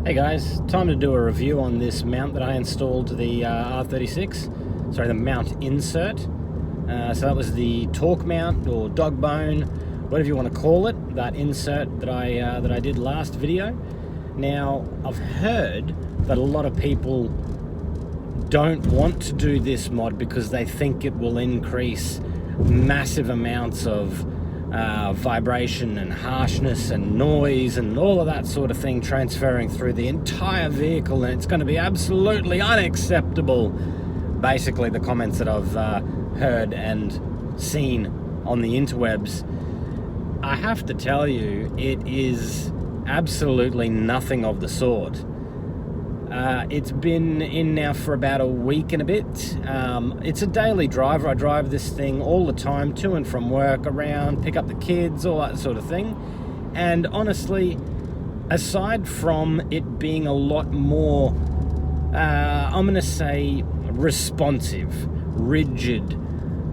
Hey guys, time to do a review on this mount that I installed to the R36. Sorry, the mount insert. So that was the torque mount or Dogbone, whatever you want to call it, that insert that I did last video. Now, I've heard that a lot of people don't want to do this mod because they think it will increase massive amounts of vibration and harshness and noise and all of that sort of thing transferring through the entire vehicle, and it's going to be absolutely unacceptable. Basically, the comments that I've heard and seen on the interwebs, I have to tell you, it is absolutely nothing of the sort. It's been in now for about a week and a bit. It's a daily driver. I drive this thing all the time, to and from work, around, pick up the kids, all that sort of thing. And honestly, aside from it being a lot more, I'm going to say responsive, rigid,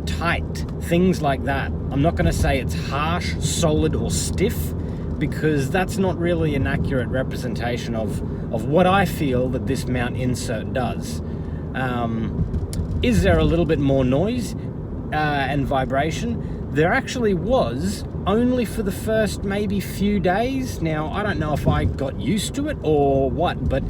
tight, things like that. I'm not going to say it's harsh, solid, or stiff, because that's not really an accurate representation of what I feel that this mount insert does. Is there a little bit more noise and vibration? There actually was, only for the first maybe few days. Now, I don't know if I got used to it or what, but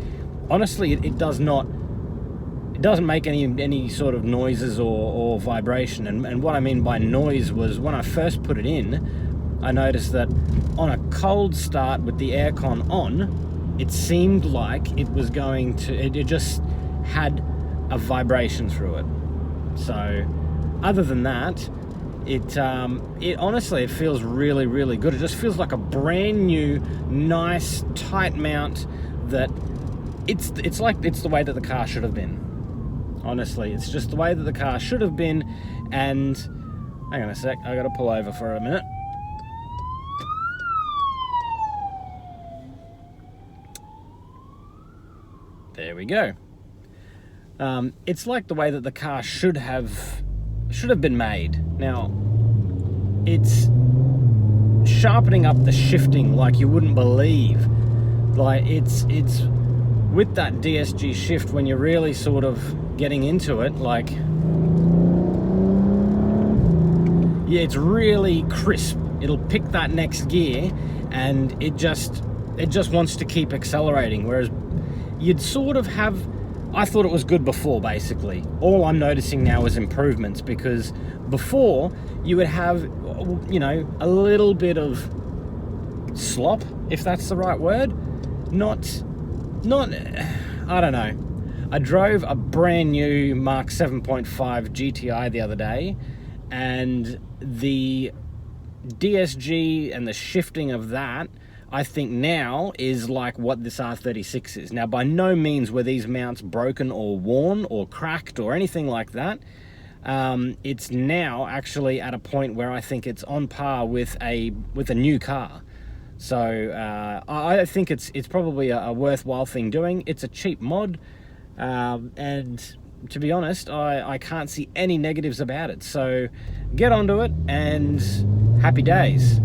honestly, it doesn't make any sort of noises or vibration. And what I mean by noise was, when I first put it in, I noticed that on a cold start with the aircon on, it seemed like it was going to, it just had a vibration through it. So other than that, it honestly, it feels really, really good. It just feels like a brand new, nice, tight mount that it's the way that the car should have been. Honestly, it's just the way that the car should have been. And hang on a sec, I gotta pull over for a minute. There we go. It's like the way that the car should have been made. Now, it's sharpening up the shifting like you wouldn't believe. Like it's with that DSG shift, when you're really sort of getting into it, like, yeah, it's really crisp. It'll pick that next gear and it just wants to keep accelerating, whereas you'd sort of have, I thought it was good before, basically. All I'm noticing now is improvements, because before you would have, you know, a little bit of slop, if that's the right word. Not, I don't know. I drove a brand new Mark 7.5 GTI the other day, and the DSG and the shifting of that, I think now is like what this R36 is. Now, by no means were these mounts broken or worn or cracked or anything like that. It's now actually at a point where I think it's on par with a new car. So I think it's probably a worthwhile thing doing. It's a cheap mod, and to be honest, I can't see any negatives about it. So get onto it and happy days.